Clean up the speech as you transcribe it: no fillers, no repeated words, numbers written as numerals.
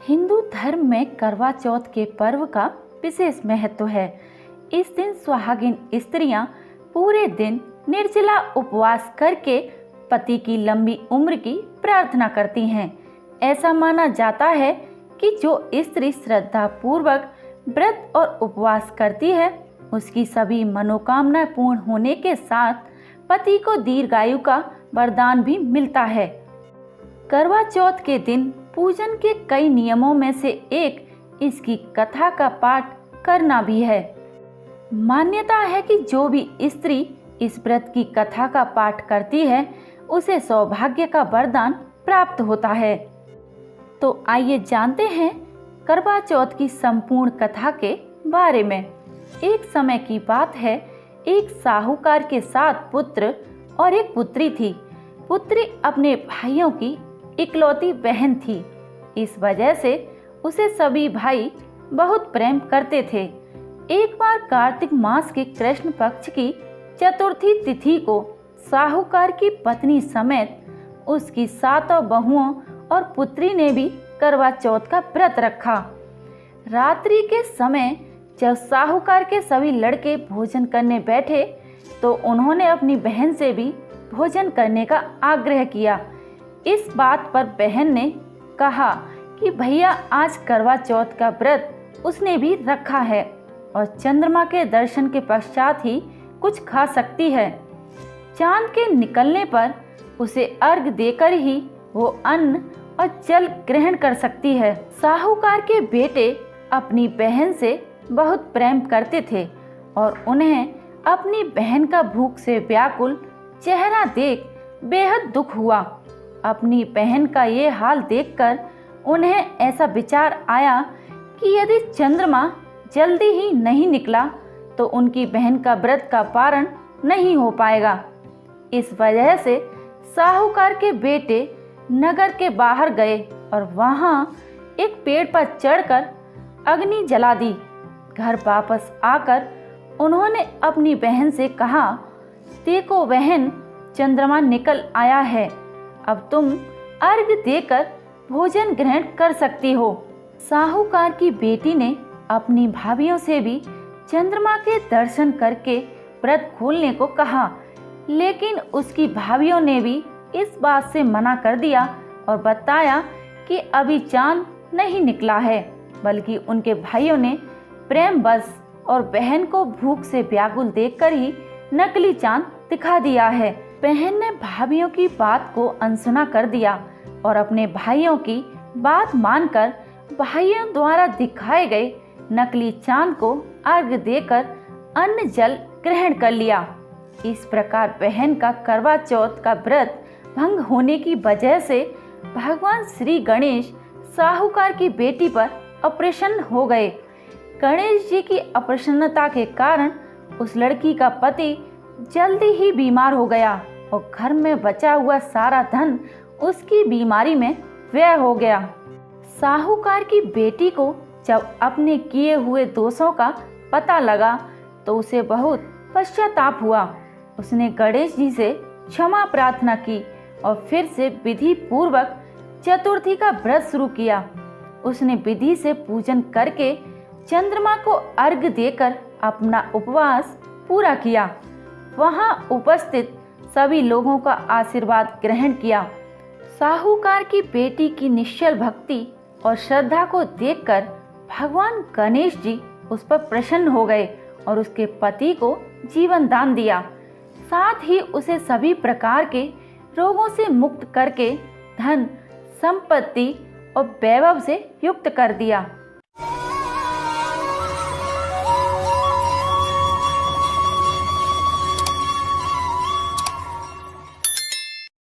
हिंदू धर्म में करवा चौथ के पर्व का विशेष महत्व है। इस दिन सुहागिन स्त्रियां पूरे दिन निर्जला उपवास करके पति की लंबी उम्र की प्रार्थना करती हैं। ऐसा माना जाता है कि जो स्त्री श्रद्धा पूर्वक व्रत और उपवास करती है, उसकी सभी मनोकामनाएं पूर्ण होने के साथ पति को दीर्घायु का वरदान भी मिलता है। करवा चौथ के दिन पूजन के कई नियमों में से एक इसकी कथा का पाठ करना भी है। मान्यता है कि जो भी स्त्री इस व्रत की कथा का पाठ करती है, उसे सौभाग्य का वरदान प्राप्त होता है। तो आइए जानते हैं करवा चौथ की संपूर्ण कथा के बारे में। एक समय की बात है, एक साहूकार के 7 पुत्र और एक पुत्री थी। पुत्री अपने भाइयों की इकलौती बहन थी। इस वजह से उसे सभी भाई बहुत प्रेम करते थे। एक बार कार्तिक मास के कृष्ण पक्ष की चतुर्थी तिथि को साहूकार की पत्नी समेत उसकी 7 बहुओं और पुत्री ने भी करवा चौथ का व्रत रखा। रात्रि के समय जब साहूकार के सभी लड़के भोजन करने बैठे, तो उन्होंने अपनी बहन से भी भोजन करने का आग्रह किया। इस बात पर बहन ने कहा कि भैया, आज करवा चौथ का व्रत उसने भी रखा है और चंद्रमा के दर्शन के पश्चात ही कुछ खा सकती है। चांद के निकलने पर उसे अर्घ देकर ही वो अन्न और जल ग्रहण कर सकती है। साहूकार के बेटे अपनी बहन से बहुत प्रेम करते थे और उन्हें अपनी बहन का भूख से व्याकुल चेहरा देख बेहद दुख हुआ। अपनी बहन का ये हाल देखकर उन्हें ऐसा विचार आया कि यदि चंद्रमा जल्दी ही नहीं निकला तो उनकी बहन का व्रत का पारण नहीं हो पाएगा। इस वजह से साहूकार के बेटे नगर के बाहर गए और वहां एक पेड़ पर चढ़कर अग्नि जला दी। घर वापस आकर उन्होंने अपनी बहन से कहा, देखो बहन, चंद्रमा निकल आया है, अब तुम अर्घ्य देकर भोजन ग्रहण कर सकती हो। साहूकार की बेटी ने अपनी भाभियों से भी चंद्रमा के दर्शन करके व्रत खोलने को कहा, लेकिन उसकी भाभियों ने भी इस बात से मना कर दिया और बताया कि अभी चांद नहीं निकला है, बल्कि उनके भाइयों ने प्रेम बस और बहन को भूख से व्याकुल देखकर ही नकली चांद दिखा दिया है। बहन ने भाभियों की बात को अनसुना कर दिया और अपने भाइयों की बात मानकर भाइयों द्वारा दिखाए गए नकली चांद को अर्घ्य देकर अन्न जल ग्रहण कर लिया। इस प्रकार बहन का करवा चौथ का व्रत भंग होने की वजह से भगवान श्री गणेश साहूकार की बेटी पर अप्रसन्न हो गए। गणेश जी की अप्रसन्नता के कारण उस लड़की का पति जल्दी ही बीमार हो गया और घर में बचा हुआ सारा धन उसकी बीमारी में व्यय हो गया। साहूकार की बेटी को जब अपने किए हुए दोषों का पता लगा तो उसे बहुत पश्चाताप हुआ। उसने गणेश जी से क्षमा प्रार्थना की और फिर से विधि पूर्वक चतुर्थी का व्रत शुरू किया। उसने विधि से पूजन करके चंद्रमा को अर्घ्य देकर अपना उपवास पूरा किया। वहां उपस्थित सभी लोगों का आशीर्वाद ग्रहण किया। साहूकार की बेटी की निश्चल भक्ति और श्रद्धा को देखकर भगवान गणेश जी उस पर प्रसन्न हो गए और उसके पति को जीवन दान दिया। साथ ही उसे सभी प्रकार के रोगों से मुक्त करके धन, संपत्ति और वैभव से युक्त कर दिया।